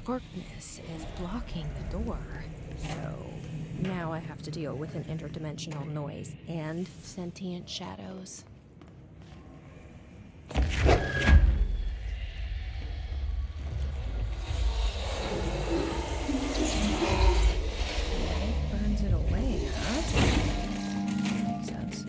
darkness is blocking the door. So now I have to deal with an interdimensional noise and sentient shadows. It burns it away, huh? Makes sense.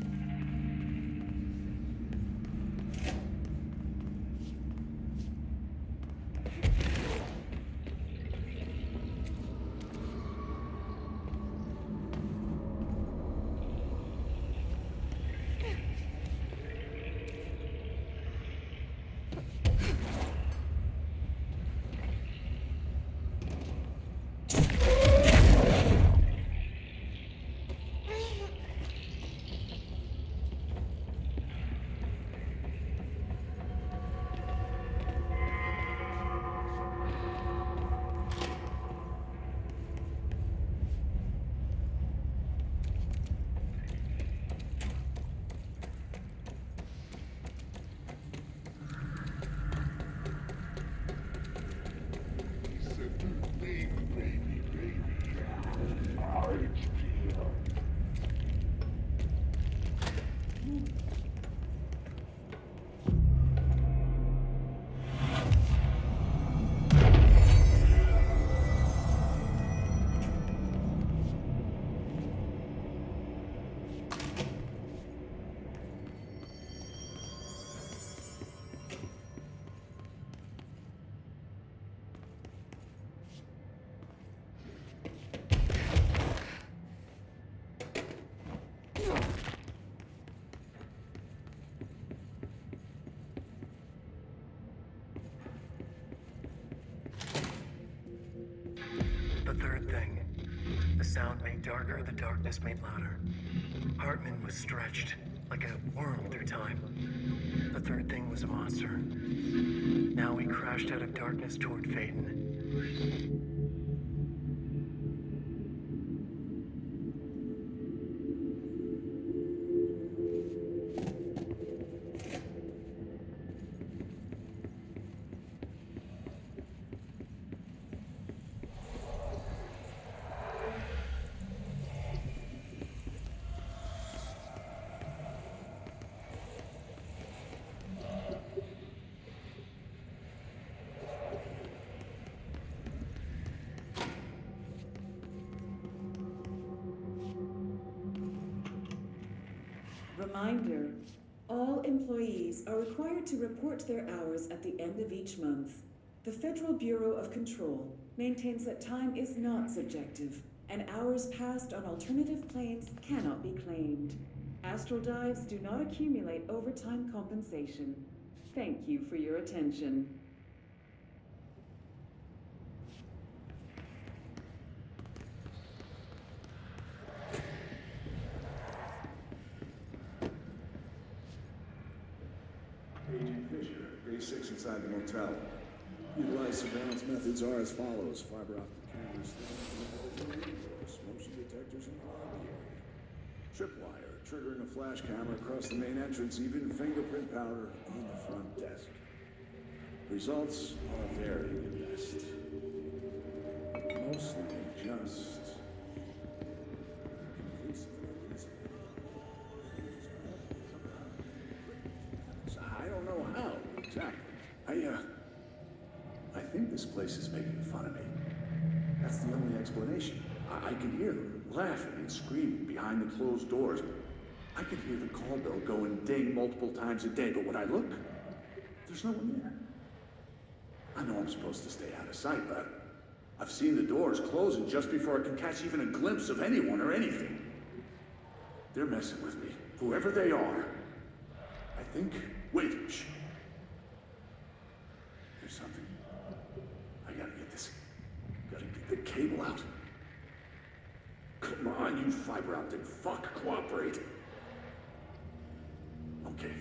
The third thing. The sound made darker, the darkness made louder. Hartman was stretched, like a worm through time. The third thing was a monster. Now we crashed out of darkness toward Phaeton. Reminder, all employees are required to report their hours at the end of each month. The Federal Bureau of Control maintains that time is not subjective, and hours passed on alternative planes cannot be claimed. Astral dives do not accumulate overtime compensation. Thank you for your attention. Agent Fisher, Day 6 inside the motel. Utilized surveillance methods are as follows. Fiber optic cameras, motion detectors in the lobby area. Tripwire, triggering a flash camera across the main entrance, even fingerprint powder on the front desk. Results are very best. Mostly just... I don't know how, exactly. I think this place is making fun of me. That's the only explanation. I can hear them laughing and screaming behind the closed doors. I can hear the call bell go and ding multiple times a day, but when I look, there's no one there. I know I'm supposed to stay out of sight, but I've seen the doors closing just before I can catch even a glimpse of anyone or anything. They're messing with me, whoever they are. I think... Wait, shh. There's something. I gotta get this. Gotta get the cable out. Come on, you fiber optic fuck, cooperate. Okay,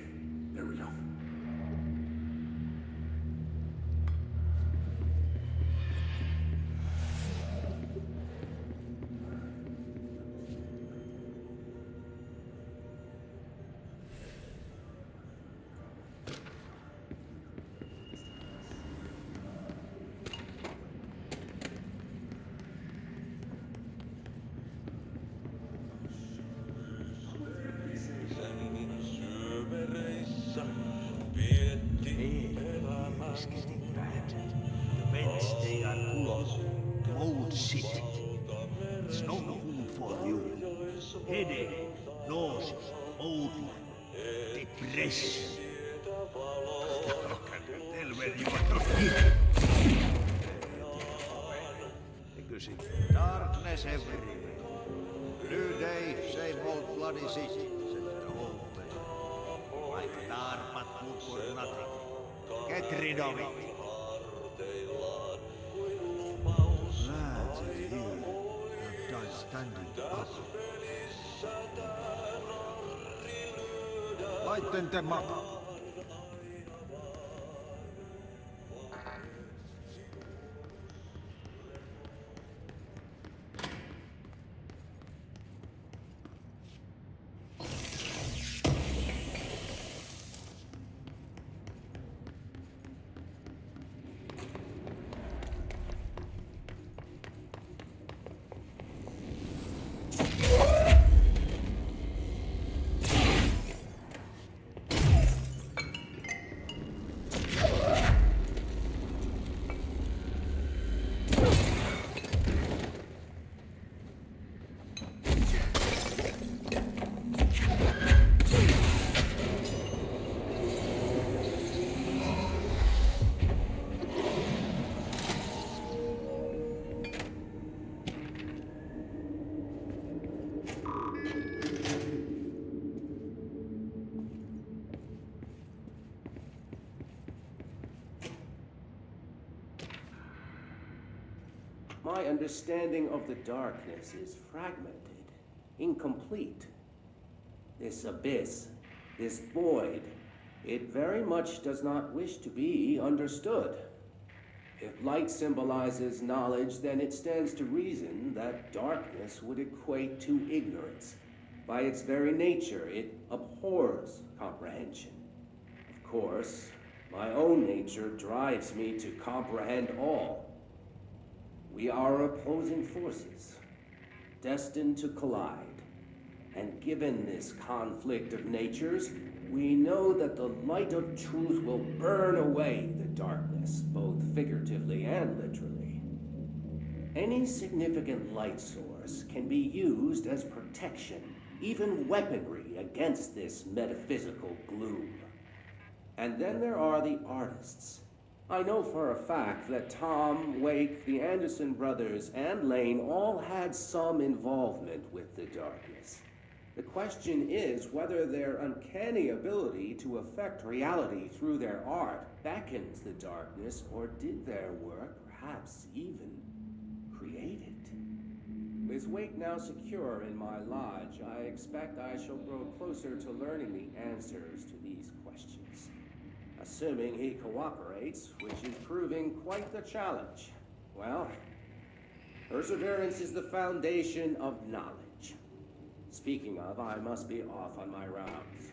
there we go. headache, nausea, mood, depression. Tell where you are. Because it's darkness everywhere. New day, same old bloody city, says the whole place. Like Darpat good for nothing. Get rid of it. Lads in here have done standing up. Lighten them up. My understanding of the darkness is fragmented, incomplete. This abyss, this void, it very much does not wish to be understood. If light symbolizes knowledge, then it stands to reason that darkness would equate to ignorance. By its very nature, it abhors comprehension. Of course, my own nature drives me to comprehend all. We are opposing forces, destined to collide. And given this conflict of natures, we know that the light of truth will burn away the darkness, both figuratively and literally. Any significant light source can be used as protection, even weaponry, against this metaphysical gloom. And then there are the artists. I know for a fact that Tom, Wake, the Anderson brothers, and Lane all had some involvement with the darkness. The question is whether their uncanny ability to affect reality through their art beckons the darkness, or did their work perhaps even create it? With Wake now secure in my lodge, I expect I shall grow closer to learning the answers to these questions. Assuming he cooperates, which is proving quite the challenge. Well, perseverance is the foundation of knowledge. Speaking of, I must be off on my rounds.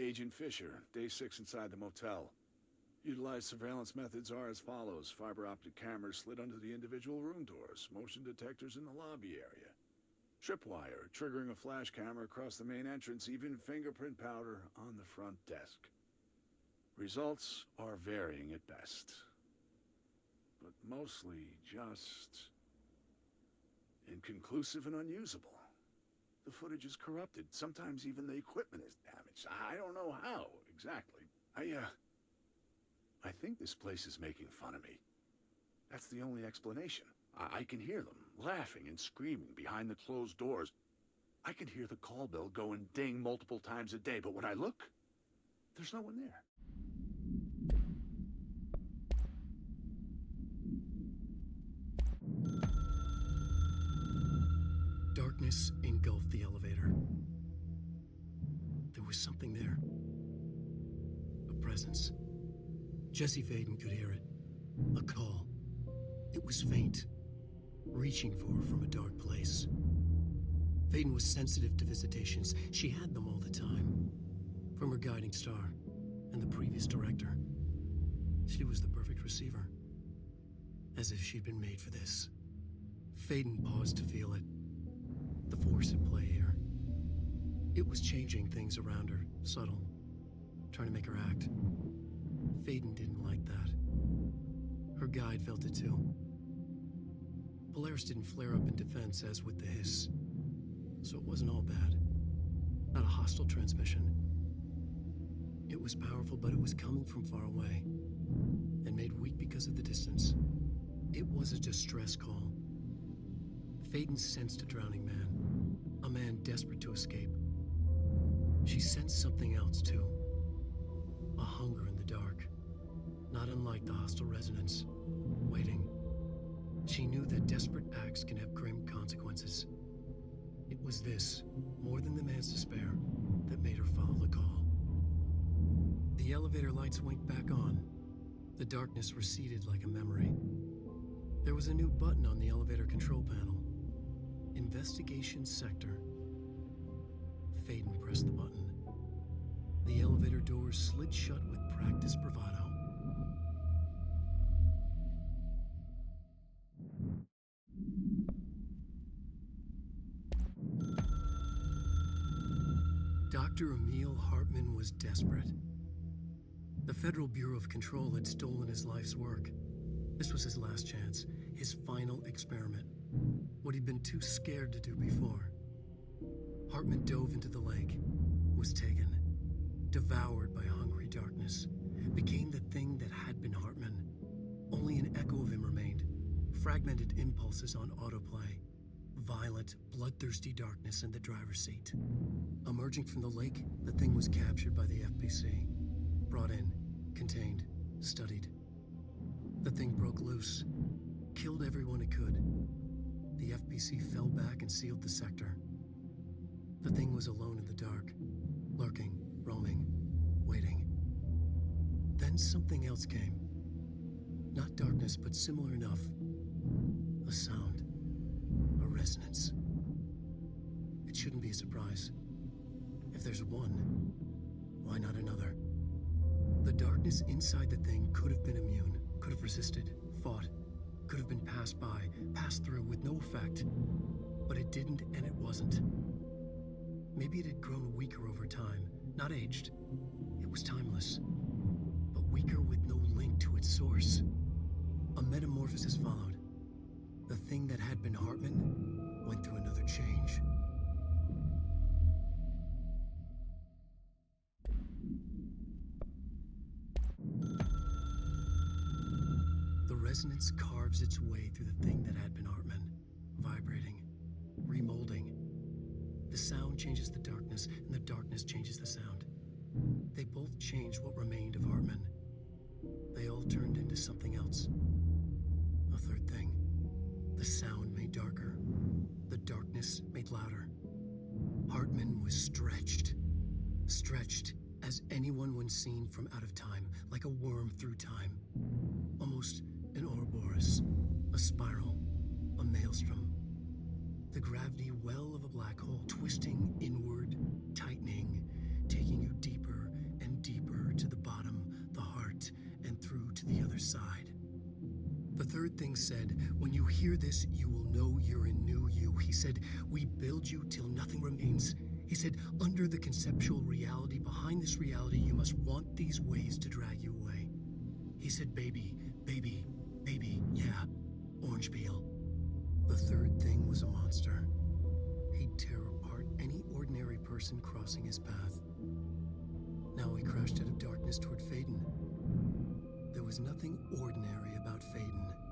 Agent Fisher, day 6 inside the motel. Utilized surveillance methods are as follows. Fiber optic cameras slid under the individual room doors, motion detectors in the lobby area, tripwire triggering a flash camera across the main entrance, even fingerprint powder on the front desk. Results are varying at best, but mostly just inconclusive and unusable. The footage is corrupted. Sometimes even the equipment is damaged. I don't know how exactly. I think this place is making fun of me. That's the only explanation. I can hear them laughing and screaming behind the closed doors. I can hear the call bell go and ding multiple times a day, but when I look, there's no one there. Darkness engulfed the elevator. There was something there. A presence. Jesse Faden could hear it. A call. It was faint, reaching for her from a dark place. Faden was sensitive to visitations. She had them all the time. From her guiding star and the previous director. She was the perfect receiver. As if she'd been made for this. Faden paused to feel it. The force at play here. It was changing things around her, subtle, trying to make her act. Faden didn't like that. Her guide felt it too. Polaris didn't flare up in defense as with the hiss, so it wasn't all bad. Not a hostile transmission. It was powerful, but it was coming from far away, and made weak because of the distance. It was a distress call. Faden sensed a drowning man, a man desperate to escape. She sensed something else too, a hunger in the dark, not unlike the hostile resonance, waiting. She knew that desperate acts can have grim consequences. It was this, more than the man's despair, that made her follow the call. The elevator lights winked back on. The darkness receded like a memory. There was a new button on the elevator control panel. Investigation Sector. Faden pressed the button. The elevator doors slid shut with practiced bravado. Dr. Emil Hartman was desperate. The Federal Bureau of Control had stolen his life's work. This was his last chance, his final experiment. What he'd been too scared to do before. Hartman dove into the lake, was taken, devoured by hungry darkness, became the thing that had been Hartman. Only an echo of him remained, fragmented impulses on autoplay, violent, bloodthirsty darkness in the driver's seat. Emerging from the lake, the thing was captured by the FBC, brought in, contained, studied. The thing broke loose, killed everyone it could. The FBC fell back and sealed the sector. The thing was alone in the dark, lurking, roaming, waiting. Then something else came. Not darkness, but similar enough. A sound. A resonance. It shouldn't be a surprise. If there's one, why not another? The darkness inside the thing could have been immune, could have resisted, fought, could have been passed by, passed through with no effect. But it didn't, and it wasn't. Maybe it had grown weaker over time, not aged. It was timeless, but weaker with no link to its source. A metamorphosis followed. The thing that had been Hartman went through another change. The resonance carves its way through the thing that had been Hartman, vibrating, remolding. The sound changes the darkness, and the darkness changes the sound. They both changed what remained of Hartman. They all turned into something else. A third thing. The sound made darker. The darkness made louder. Hartman was stretched. Stretched as anyone when seen from out of time, like a worm through time. Almost an Ouroboros, a spiral, a maelstrom. The gravity well of a black hole, twisting inward, tightening, taking you deeper and deeper to the bottom, the heart, and other side. The third thing said, when you hear this, you will know you're in new you. He said, we build you till nothing remains. He said, under the conceptual reality, behind this reality, you must want these ways to drag you away. He said, baby, baby, baby, yeah, orange peel. The third thing was a monster. He'd tear apart any ordinary person crossing his path. Now he crashed out of darkness toward Faden. There was nothing ordinary about Faden.